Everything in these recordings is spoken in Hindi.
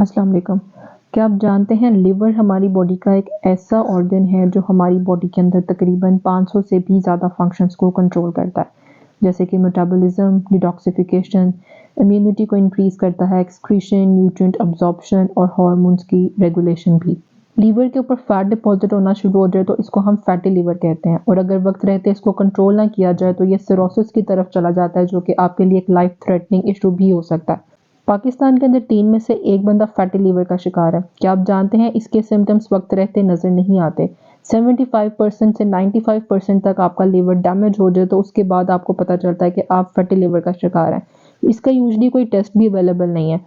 अस्सलाम वालेकुम। क्या आप जानते हैं लिवर हमारी बॉडी का एक ऐसा ऑर्गन है जो हमारी बॉडी के अंदर तकरीबन 500 से भी ज़्यादा फंक्शंस को कंट्रोल करता है, जैसे कि मेटाबॉलिज्म, डिटॉक्सिफिकेशन, इम्यूनिटी को इंक्रीज करता है, एक्सक्रीशन, न्यूट्रिएंट अब्जॉर्प्शन और हार्मोन्स की रेगुलेशन भी। लीवर के ऊपर फैट डिपॉजिट होना शुरू हो जाए तो इसको हम फैटी लिवर कहते हैं, और अगर वक्त रहते इसको कंट्रोल ना किया जाए तो ये सिरोसिस की तरफ चला जाता है, जो कि आपके लिए एक लाइफ थ्रेटनिंग इशू भी हो सकता है। पाकिस्तान के अंदर 3 में से 1 बंदा फैटी लिवर का शिकार है। क्या आप जानते हैं इसके सिम्टम्स वक्त रहते नज़र नहीं आते। 75% से 95% तक आपका लिवर डैमेज हो जाए तो उसके बाद आपको पता चलता है कि आप फैटी लिवर का शिकार हैं। इसका यूजुअली कोई टेस्ट भी अवेलेबल नहीं है।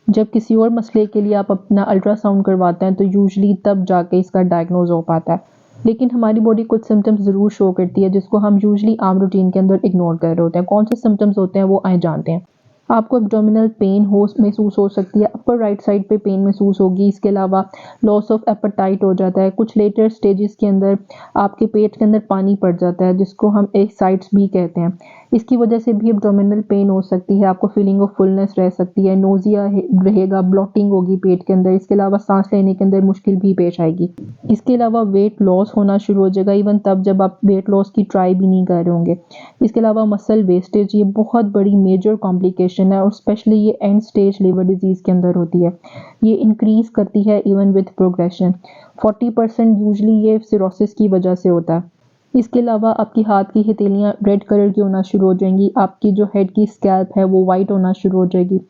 जब किसी और मसले के लिए आप अपना अल्ट्रासाउंड करवाते हैं तो यूजुअली तब जाके इसका डायग्नोज हो पाता है। लेकिन हमारी बॉडी कुछ सिम्टम्स ज़रूर शो करती है जिसको हम यूजुअली आम रूटीन के अंदर इग्नोर कर रहे होते हैं। कौन से सिम्टम्स होते हैं वो आए जानते हैं। आपको एब्डोमिनल पेन महसूस हो सकती है, अपर राइट साइड पे पेन महसूस होगी। इसके अलावा लॉस ऑफ एपेटाइट हो जाता है। कुछ लेटर स्टेजेस के अंदर आपके पेट के अंदर पानी पड़ जाता है जिसको हम एक्साइट्स भी कहते हैं। इसकी वजह से भी एब्डोमिनल पेन हो सकती है। आपको फीलिंग ऑफ फुलनेस रह सकती है, नोजिया रहेगा, ब्लोटिंग होगी पेट के अंदर। इसके अलावा सांस लेने के अंदर मुश्किल भी पेश आएगी। इसके अलावा वेट लॉस होना शुरू हो जाएगा, इवन तब जब आप वेट लॉस की ट्राई भी नहीं कर रहे होंगे। इसके अलावा मसल वेस्टेज, ये बहुत बड़ी मेजर कॉम्प्लिकेशन है और स्पेशली ये एंड स्टेज लिवर डिजीज़ के अंदर होती है। ये इंक्रीज करती है इवन विद प्रोग्रेशन। 40% यूजली ये सिरोसिस की वजह से होता है। इसके अलावा आपकी हाथ की हथेलियाँ रेड कलर की होना शुरू हो जाएंगी। आपकी जो हेड की स्कैल्प है वो वाइट होना शुरू हो जाएगी।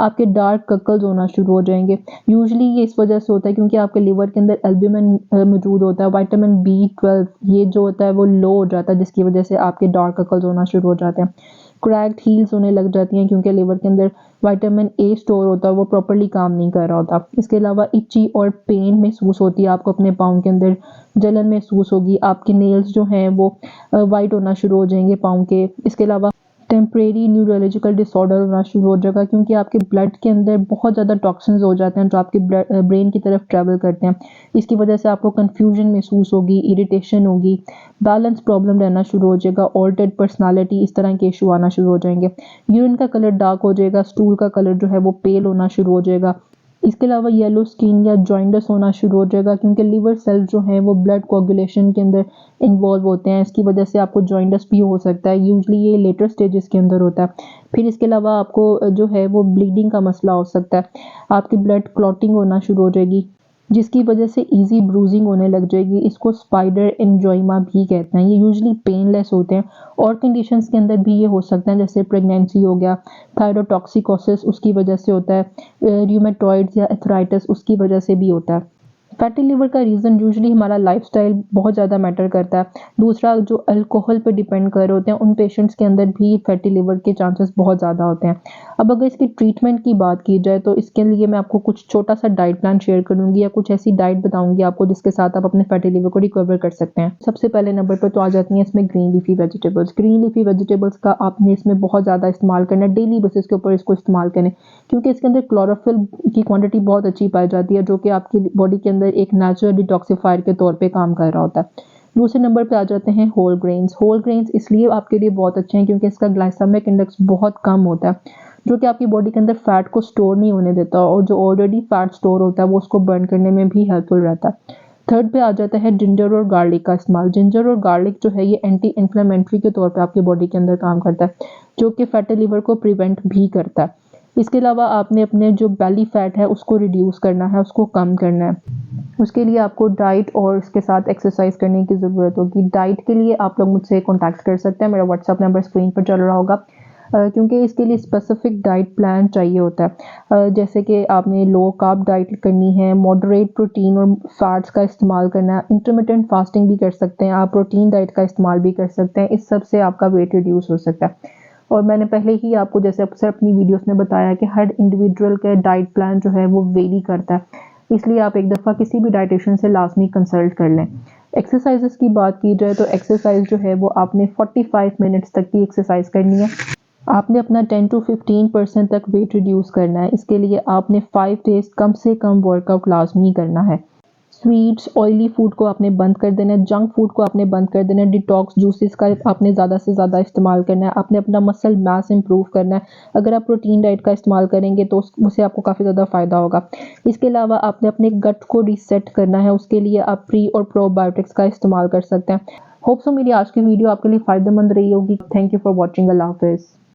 आपके डार्क ककल्स होना शुरू हो जाएंगे। यूजुअली ये इस वजह से होता है क्योंकि आपके लिवर के अंदर एल्ब्यूमिन मौजूद होता है। विटामिन B12 ये जो होता है वो लो हो जाता है, जिसकी वजह से आपके डार्क ककल्स होना शुरू हो जाते हैं। क्रैक्ड हील्स होने लग जाती हैं क्योंकि लिवर के अंदर विटामिन A स्टोर होता है, वो प्रॉपर्ली काम नहीं कर रहा होता। इसके अलावा इची और पेन महसूस होती है आपको, अपने पाँव के अंदर जलन महसूस होगी। आपके नेल्स जो हैं वो वाइट होना शुरू हो जाएंगे पाँव के। इसके अलावा टेम्परेरी न्यूरोलॉजिकल डिसऑर्डर होना शुरू हो जाएगा क्योंकि आपके ब्लड के अंदर बहुत ज़्यादा टॉक्सिन्स हो जाते हैं जो आपके ब्रेन की तरफ ट्रैवल करते हैं। इसकी वजह से आपको कन्फ्यूजन महसूस होगी, इरिटेशन होगी, बैलेंस प्रॉब्लम रहना शुरू हो जाएगा, ऑल्टर्ड पर्सनालिटी, इस तरह के इशू आना शुरू हो जाएंगे। यूरिन का कलर डार्क हो जाएगा, स्टूल का कलर जो है वो पेल होना शुरू हो जाएगा। इसके अलावा येलो स्किन या जॉइंडस होना शुरू हो जाएगा क्योंकि लिवर सेल्स जो हैं वो ब्लड कोगुलेशन के अंदर इन्वॉल्व होते हैं। इसकी वजह से आपको जॉइंडस भी हो सकता है। यूजुअली ये लेटर स्टेजेस के अंदर होता है। फिर इसके अलावा आपको जो है वो ब्लीडिंग का मसला हो सकता है। आपकी ब्लड क्लॉटिंग होना शुरू हो जाएगी जिसकी वजह से इजी ब्रूजिंग होने लग जाएगी। इसको स्पाइडर एंजाइमा भी कहते हैं। ये यूजुअली पेनलेस होते हैं। और कंडीशंस के अंदर भी ये हो सकता है, जैसे प्रेगनेंसी हो गया, थायरोटॉक्सिकोसिस उसकी वजह से होता है, रूमेटॉइड्स या एथराइटिस उसकी वजह से भी होता है। फैटी लिवर का रीज़न यूजुअली हमारा लाइफस्टाइल बहुत ज़्यादा मैटर करता है। दूसरा, जो अल्कोहल पे डिपेंड कर रहे होते हैं उन पेशेंट्स के अंदर भी फैटी लिवर के चांसेस बहुत ज़्यादा होते हैं। अब अगर इसकी ट्रीटमेंट की बात की जाए तो इसके लिए मैं आपको कुछ छोटा सा डाइट प्लान शेयर करूँगी या कुछ ऐसी डाइट बताऊँगी आपको जिसके साथ आप अपने फैटी लिवर को रिकवर कर सकते हैं। सबसे पहले नंबर पर तो आ जाती हैं इसमें green leafy vegetables. Green leafy vegetables का आपने इसमें बहुत ज़्यादा इस्तेमाल करना है, डेली बेसिस के ऊपर इसको इस्तेमाल करें क्योंकि इसके अंदर क्लोरोफिल की क्वांटिटी बहुत अच्छी पाई जाती है जो कि आपकी बॉडी के अंदर एक नेचुरल डिटॉक्सिफायर के तौर पे काम कर रहा होता है। दूसरे नंबर पे आ जाते हैं होल ग्रेन्स। होल ग्रेन्स इसलिए आपके लिए बहुत अच्छे हैं क्योंकि इसका ग्लाइसेमिक इंडेक्स बहुत कम होता है जो कि आपकी बॉडी के अंदर फैट को स्टोर नहीं होने देता, और जो ऑलरेडी फैट स्टोर होता है वो उसको बर्न करने में भी हेल्पफुल रहता है। थर्ड पे आ जाता है जिंजर और गार्लिक का इस्तेमाल। जिंजर और गार्लिक जो है ये एंटी इन्फ्लेमेटरी के तौर पे आपकी बॉडी के अंदर काम करता है जो कि फैटी लिवर को प्रिवेंट भी करता है। इसके अलावा आपने अपने जो बेली फैट है उसको रिड्यूस करना है, उसको कम करना है। उसके लिए आपको डाइट और इसके साथ एक्सरसाइज करने की ज़रूरत होगी। डाइट के लिए आप लोग मुझसे कॉन्टैक्ट कर सकते हैं, मेरा व्हाट्सअप नंबर स्क्रीन पर चल रहा होगा। क्योंकि इसके लिए स्पेसिफिक डाइट प्लान चाहिए होता है, जैसे कि आपने लो कार्ब डाइट करनी है, मॉडरेट प्रोटीन और फैट्स का इस्तेमाल करना है, इंटरमिटेंट फास्टिंग भी कर सकते हैं आप, प्रोटीन डाइट का इस्तेमाल भी कर सकते हैं। इस सब से आपका वेट रिड्यूस हो सकता है। और मैंने पहले ही आपको जैसे अक्सर अपनी वीडियोस में बताया कि हर इंडिविजुअल का डाइट प्लान जो है वो वेरी करता है, इसलिए आप एक दफ़ा किसी भी डाइटिशियन से लाजमी कंसल्ट कर लें। एक्सरसाइजेस की बात की जाए तो एक्सरसाइज जो है वो आपने 45 मिनट्स तक की एक्सरसाइज करनी है। आपने अपना 10 to 15% तक वेट रिड्यूस करना है। इसके लिए आपने 5 डेज कम से कम वर्कआउट लाजमी करना है। स्वीट्स, ऑयली फूड को आपने बंद कर देना है, जंक फूड को आपने बंद कर देना है, डिटॉक्स जूसेस का आपने ज़्यादा से ज़्यादा इस्तेमाल करना है, आपने अपना मसल मास इंप्रूव करना है। अगर आप प्रोटीन डाइट का इस्तेमाल करेंगे तो उससे आपको काफ़ी ज़्यादा फ़ायदा होगा। इसके अलावा आपने अपने गट को रीसेट करना है, उसके लिए आप प्री और प्रोबायोटिक्स का इस्तेमाल कर सकते हैं। होप सो मेरी आज की वीडियो आपके लिए फ़ायदेमंद रही होगी। Thank you for watching. Allah हाफ़िज़।